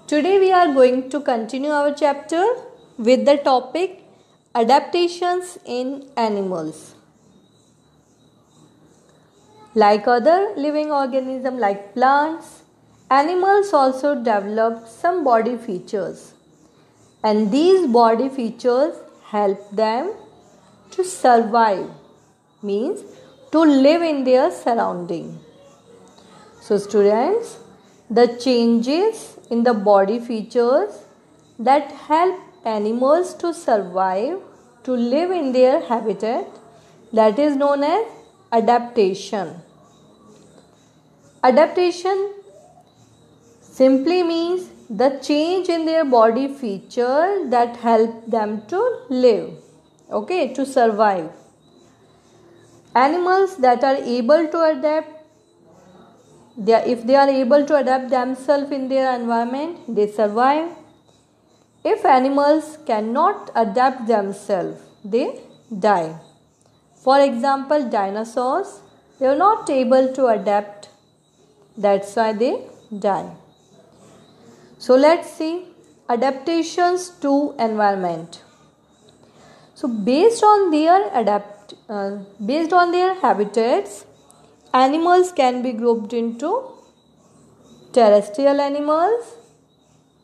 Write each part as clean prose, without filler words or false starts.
Today we are going to continue our chapter with the topic adaptations in animals. Like other living organisms like plants, animals also develop some body features, and these body features help them to survive, means to live in their surrounding. So students, the changes in the body features that help animals to survive, to live in their habitat, that is known as adaptation. Adaptation simply means the change in their body feature that help them to live, to survive. Animals that are able to adapt, if they are able to adapt themselves in their environment, they survive. If animals cannot adapt themselves, they die. For example, dinosaurs, they are not able to adapt, that's why they die. So let's see adaptations to environment. So based on their habitats, animals can be grouped into terrestrial animals,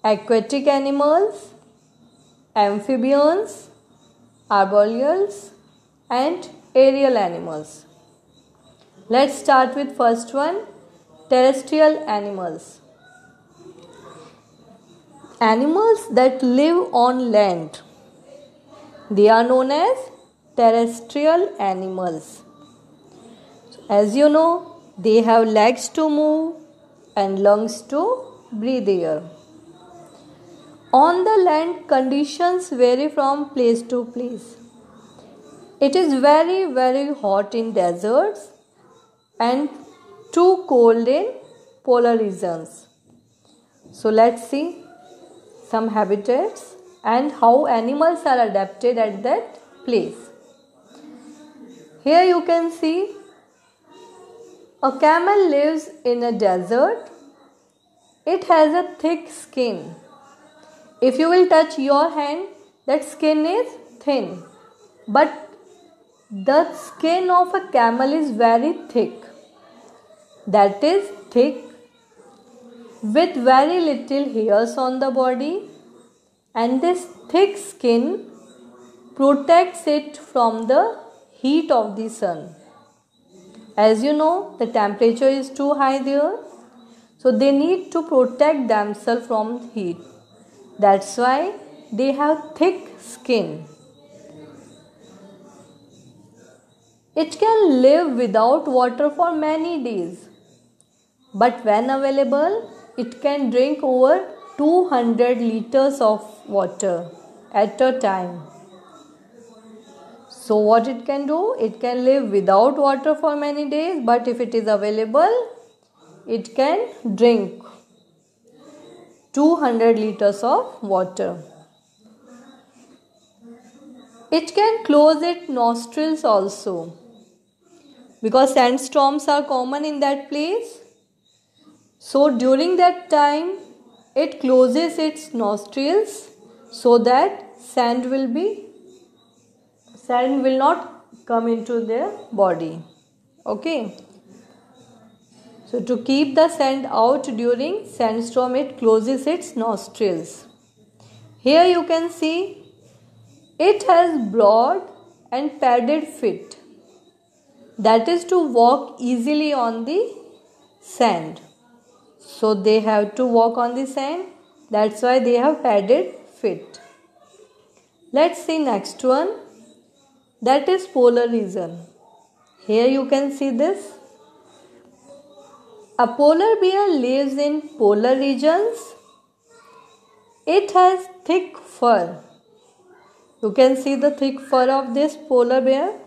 aquatic animals, amphibians, arboreals, and aerial animals. Let's start with first one, terrestrial animals. Animals that live on land, they are known as terrestrial animals. As you know, they have legs to move and lungs to breathe air. On the land, conditions vary from place to place. It is very, very hot in deserts and too cold in polar regions. So let's see some habitats and how animals are adapted at that place. Here you can see a camel lives in a desert. It has a thick skin. If you will touch your hand, that skin is thin. But the skin of a camel is very thick. That is thick with very little hairs on the body. And this thick skin protects it from the heat of the sun. As you know, the temperature is too high there, so they need to protect themselves from heat. That's why they have thick skin. It can live without water for many days, but when available, it can drink over 200 liters of water at a time. So what it can do? It can live without water for many days, but if it is available, it can drink 200 liters of water. It can close its nostrils also, because sandstorms are common in that place. So during that time, it closes its nostrils so that sand will not come into their body. So to keep the sand out during sandstorm, it closes its nostrils. Here you can see it has broad and padded feet. That is to walk easily on the sand. So they have to walk on the sand. That's why they have padded feet. Let's see next one. That is polar region. Here you can see this. A polar bear lives in polar regions. It has thick fur. You can see the thick fur of this polar bear.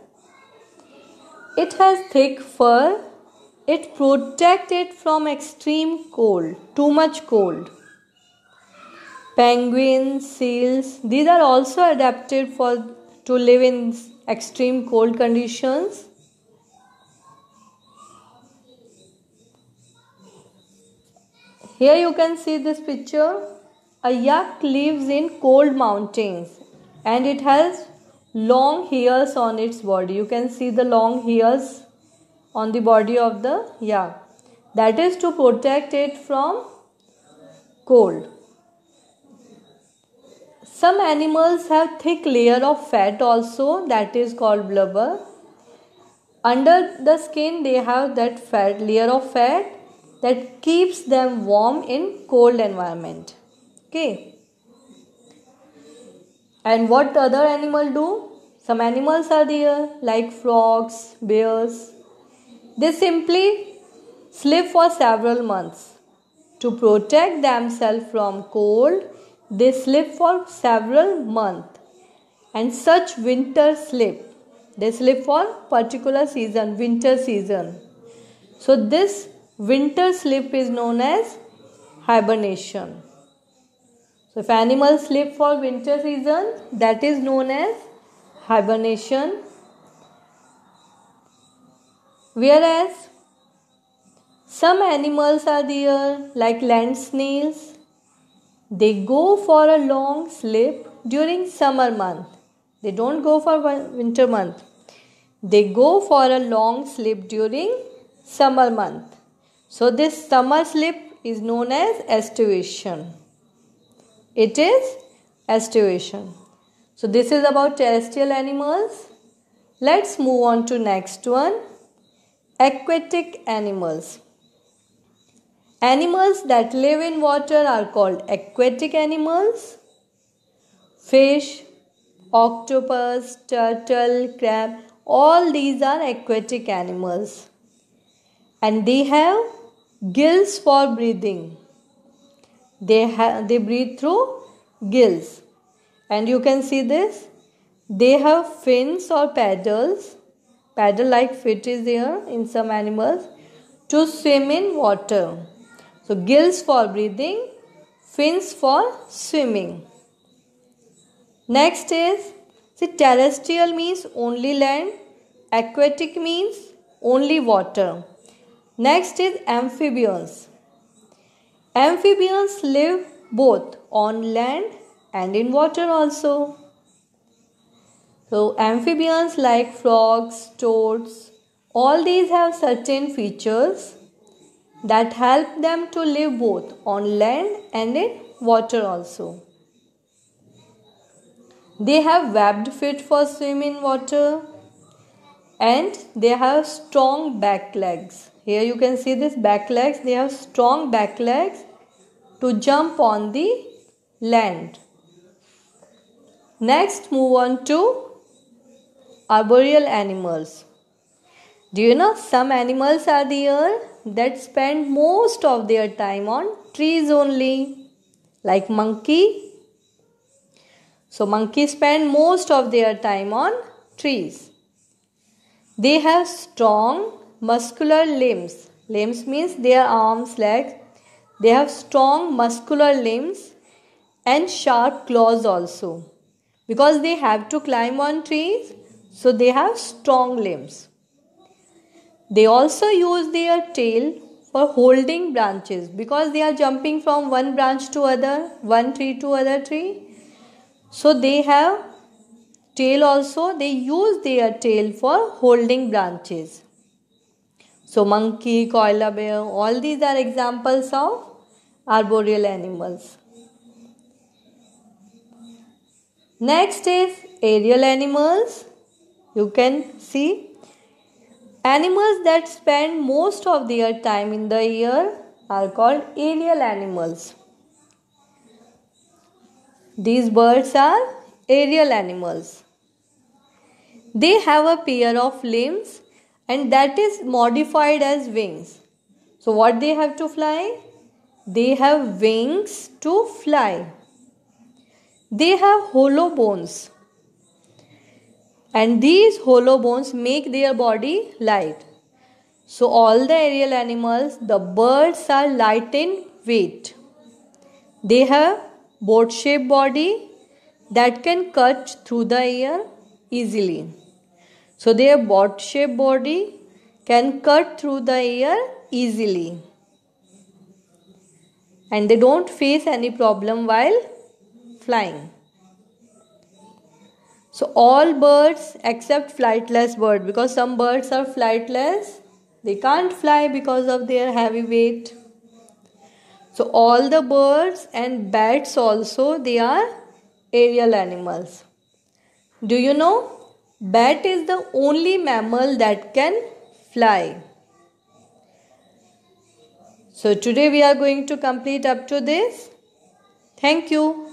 It has thick fur. It protects it from extreme cold, too much cold. Penguins, seals, these are also adapted to live in extreme cold conditions. Here you can see this picture. A yak lives in cold mountains and it has long hairs on its body. You can see the long hairs on the body of the yak. That is to protect it from cold. Some animals have thick layer of fat also, that is called blubber. Under the skin they have that fat layer of fat that keeps them warm in cold environment. Okay. And what other animal do? Some animals are there like frogs, bears. They simply sleep for several months. To protect themselves from cold, they sleep for several months. And such winter sleep, they sleep for particular season, winter season. So this winter sleep is known as hibernation. So if animals sleep for winter season, that is known as hibernation. Whereas some animals are there like land snails. They go for a long sleep during summer month. They don't go for winter month. They go for a long sleep during summer month. So this summer sleep is known as estivation. It is estivation. So this is about terrestrial animals. Let's move on to next one. Aquatic animals. Animals that live in water are called aquatic animals. Fish, octopus, turtle, crab, all these are aquatic animals. And they have gills for breathing. They breathe through gills. And you can see this. They have fins or paddles. Paddle-like feet is there in some animals to swim in water. So gills for breathing, fins for swimming. Next is, terrestrial means only land, aquatic means only water. Next is amphibians. Amphibians live both on land and in water also. So amphibians like frogs, toads, all these have certain features that help them to live both on land and in water also. They have webbed feet for swim in water and they have strong back legs. Here you can see this back legs. They have strong back legs to jump on the land. Next, move on to arboreal animals. Do you know some animals are there that spend most of their time on trees only, like monkey. So monkeys spend most of their time on trees. They have strong muscular limbs. Limbs means their arms, legs. They have strong muscular limbs and sharp claws also. Because they have to climb on trees, so they have strong limbs. They also use their tail for holding branches because they are jumping from one branch to other, one tree to other tree. So they have tail also. They use their tail for holding branches. So monkey, koala bear, all these are examples of arboreal animals. Next is aerial animals. You can see animals that spend most of their time in the air are called aerial animals. These birds are aerial animals. They have a pair of limbs and that is modified as wings. So what they have to fly? They have wings to fly. They have hollow bones. And these hollow bones make their body light. So all the aerial animals, the birds are light in weight. They have boat-shaped body that can cut through the air easily. So their boat-shaped body can cut through the air easily. and they don't face any problem while flying. So all birds except flightless bird, because some birds are flightless, they can't fly because of their heavy weight. So all the birds and bats also, they are aerial animals. Do you know? Bat is the only mammal that can fly. So today we are going to complete up to this. Thank you.